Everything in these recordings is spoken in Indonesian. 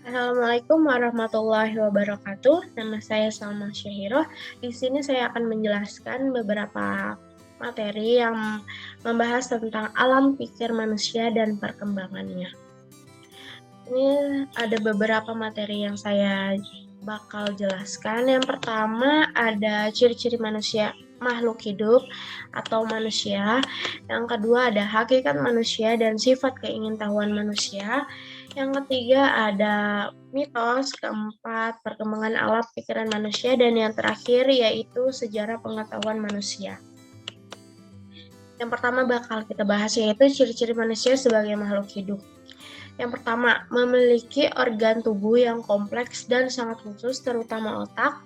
Assalamualaikum warahmatullahi wabarakatuh. Nama saya Salma Syahiro. Di sini saya akan menjelaskan beberapa materi yang membahas tentang alam pikir manusia dan perkembangannya. Ini ada beberapa materi yang saya bakal jelaskan. Yang pertama ada ciri-ciri manusia, makhluk hidup atau manusia. Yang kedua ada hakikat manusia dan sifat keingintahuan manusia. Yang ketiga ada mitos, keempat perkembangan alam pikiran manusia, dan yang terakhir yaitu sejarah pengetahuan manusia. Yang pertama bakal kita bahas yaitu ciri-ciri manusia sebagai makhluk hidup. Yang pertama, memiliki organ tubuh yang kompleks dan sangat khusus, terutama otak.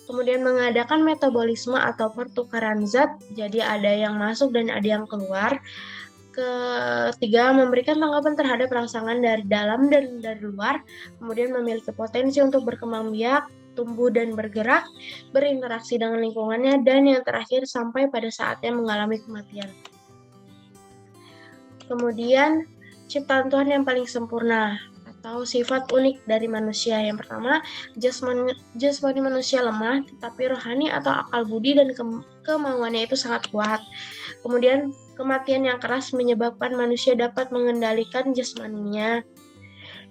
Kemudian mengadakan metabolisme atau pertukaran zat, jadi ada yang masuk dan ada yang keluar. Ketiga, memberikan tanggapan terhadap rangsangan dari dalam dan dari luar, kemudian memiliki potensi untuk berkembang biak, tumbuh dan bergerak, berinteraksi dengan lingkungannya, dan yang terakhir sampai pada saatnya mengalami kematian. Kemudian, ciptaan Tuhan yang paling sempurna atau sifat unik dari manusia. Yang pertama, jasmani manusia lemah, tetapi rohani atau akal budi dan kemauannya itu sangat kuat. Kemudian, kematian yang keras menyebabkan manusia dapat mengendalikan jasmaninya.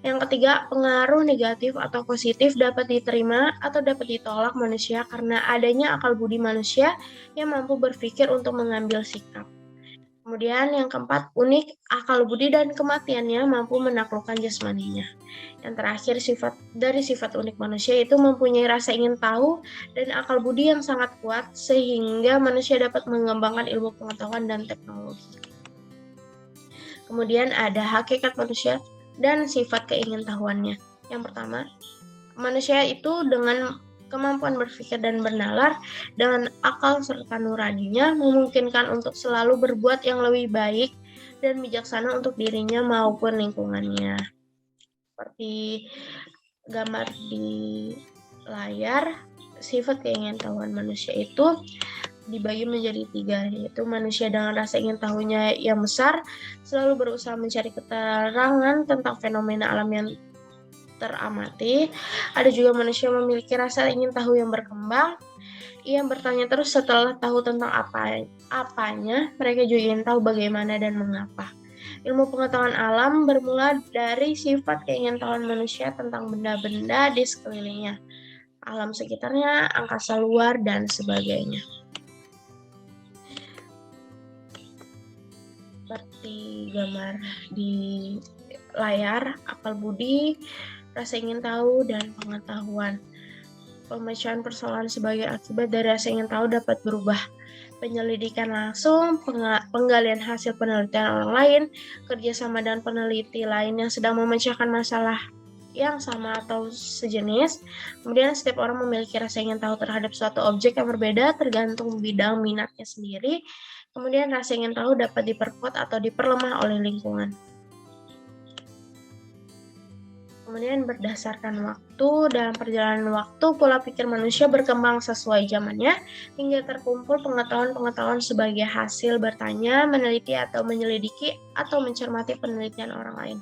Yang ketiga, pengaruh negatif atau positif dapat diterima atau dapat ditolak manusia karena adanya akal budi manusia yang mampu berpikir untuk mengambil sikap. Kemudian yang keempat, unik, akal budi dan kematiannya mampu menaklukkan jasmaninya. Yang terakhir, sifat unik manusia itu mempunyai rasa ingin tahu dan akal budi yang sangat kuat sehingga manusia dapat mengembangkan ilmu pengetahuan dan teknologi. Kemudian ada hakikat manusia dan sifat keingintahuannya. Yang pertama, manusia itu dengan kemampuan berpikir dan bernalar dengan akal serta nuraninya memungkinkan untuk selalu berbuat yang lebih baik dan bijaksana untuk dirinya maupun lingkungannya. Seperti gambar di layar, sifat keingintahuan manusia itu dibagi menjadi 3, yaitu manusia dengan rasa ingin tahunya yang besar, selalu berusaha mencari keterangan tentang fenomena alam yang teramati. Ada juga manusia memiliki rasa ingin tahu yang berkembang. Ia bertanya terus setelah tahu tentang apanya, mereka juga ingin tahu bagaimana dan mengapa. Ilmu pengetahuan alam bermula dari sifat keingintahuan manusia tentang benda-benda di sekelilingnya, alam sekitarnya, angkasa luar, dan sebagainya. Seperti gambar di layar, akal budi, rasa ingin tahu, dan pengetahuan. Pemecahan persoalan sebagai akibat dari rasa ingin tahu dapat berubah. Penyelidikan langsung, penggalian hasil penelitian orang lain, kerjasama dan peneliti lain yang sedang memecahkan masalah yang sama atau sejenis. Kemudian setiap orang memiliki rasa ingin tahu terhadap suatu objek yang berbeda tergantung bidang minatnya sendiri. Kemudian rasa ingin tahu dapat diperkuat atau diperlemah oleh lingkungan. Kemudian berdasarkan waktu, dalam perjalanan waktu, pola pikir manusia berkembang sesuai zamannya, hingga terkumpul pengetahuan-pengetahuan sebagai hasil bertanya, meneliti atau menyelidiki, atau mencermati penelitian orang lain.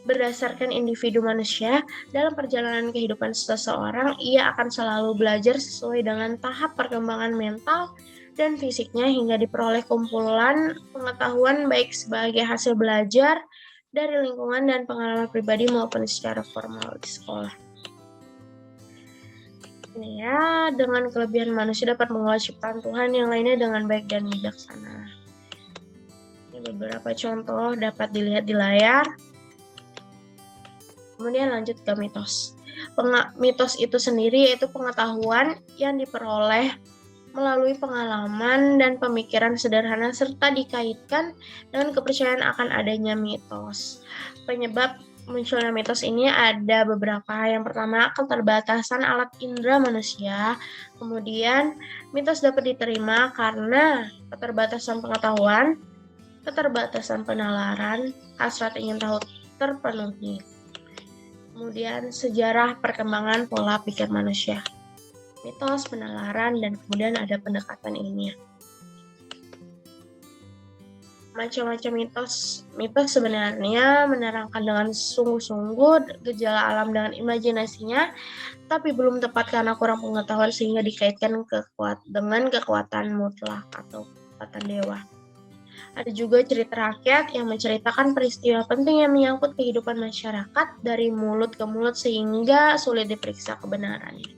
Berdasarkan individu manusia, dalam perjalanan kehidupan seseorang, ia akan selalu belajar sesuai dengan tahap perkembangan mental dan fisiknya hingga diperoleh kumpulan pengetahuan baik sebagai hasil belajar dari lingkungan dan pengalaman pribadi maupun secara formal di sekolah. Ya, dengan kelebihan manusia dapat mengolah ciptaan Tuhan yang lainnya dengan baik dan bijaksana. Ini beberapa contoh dapat dilihat di layar. Kemudian lanjut ke mitos. Mitos itu sendiri yaitu pengetahuan yang diperoleh melalui pengalaman dan pemikiran sederhana serta dikaitkan dengan kepercayaan akan adanya mitos. Penyebab munculnya mitos ini ada beberapa. Yang pertama, keterbatasan alat indera manusia. Kemudian, mitos dapat diterima karena keterbatasan pengetahuan, keterbatasan penalaran, hasrat ingin tahu terpenuhi. Kemudian, sejarah perkembangan pola pikir manusia. Mitos, penalaran, dan kemudian ada pendekatan ilmiah. macam-macam mitos sebenarnya menerangkan dengan sungguh-sungguh gejala alam dengan imajinasinya, tapi belum tepat karena kurang pengetahuan sehingga dikaitkan dengan kekuatan mutlak atau kekuatan dewa. Ada juga cerita rakyat yang menceritakan peristiwa penting yang menyangkut kehidupan masyarakat dari mulut ke mulut sehingga sulit diperiksa kebenarannya.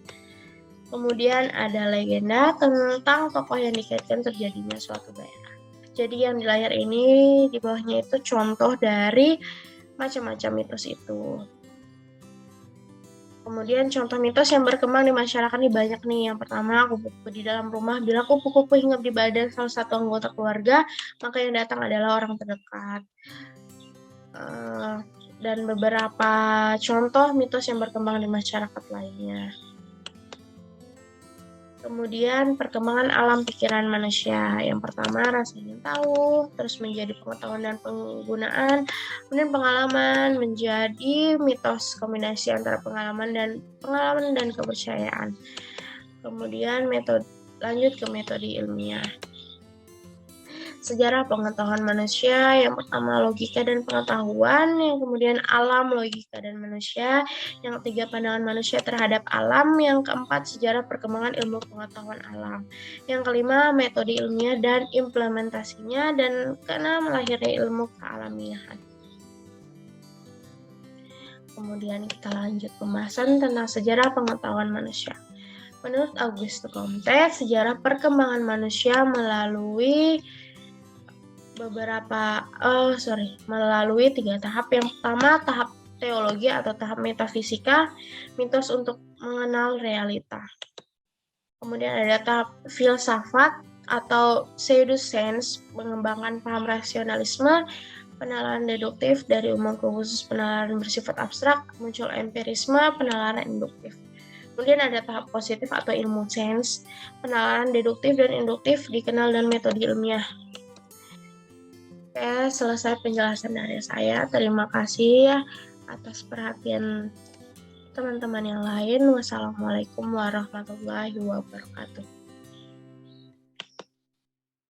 Kemudian ada legenda tentang tokoh yang dikaitkan terjadinya suatu daerah. Jadi yang di layar ini di bawahnya itu contoh dari macam-macam mitos itu. Kemudian contoh mitos yang berkembang di masyarakat ini banyak nih. Yang pertama, kupu-kupu di dalam rumah. Bila kupu-kupu hinggap di badan salah satu anggota keluarga, maka yang datang adalah orang terdekat. Dan beberapa contoh mitos yang berkembang di masyarakat lainnya. Kemudian perkembangan alam pikiran manusia. Yang pertama rasa ingin tahu, terus menjadi pengetahuan dan penggunaan, kemudian pengalaman menjadi mitos kombinasi antara pengalaman dan kepercayaan. Kemudian lanjut ke metode ilmiah. Sejarah pengetahuan manusia, yang pertama logika dan pengetahuan, yang kemudian alam, logika dan manusia, yang ketiga pandangan manusia terhadap alam, yang keempat sejarah perkembangan ilmu pengetahuan alam, yang kelima metode ilmiah dan implementasinya, dan keenam lahirnya ilmu kealamiahan. Kemudian kita lanjut pembahasan tentang sejarah pengetahuan manusia. Menurut Auguste Comte, sejarah perkembangan manusia melalui tiga tahap. Yang pertama, tahap teologi atau tahap metafisika, mitos untuk mengenal realita. Kemudian ada tahap filsafat atau pseudoscience, mengembangkan paham rasionalisme, penalaran deduktif dari umum ke khusus, penalaran bersifat abstrak, muncul empirisme, penalaran induktif. Kemudian ada tahap positif atau ilmu sains, penalaran deduktif dan induktif dikenal dan metode ilmiah. Oke, selesai penjelasan dari saya. Terima kasih atas perhatian teman-teman yang lain. Wassalamualaikum warahmatullahi wabarakatuh.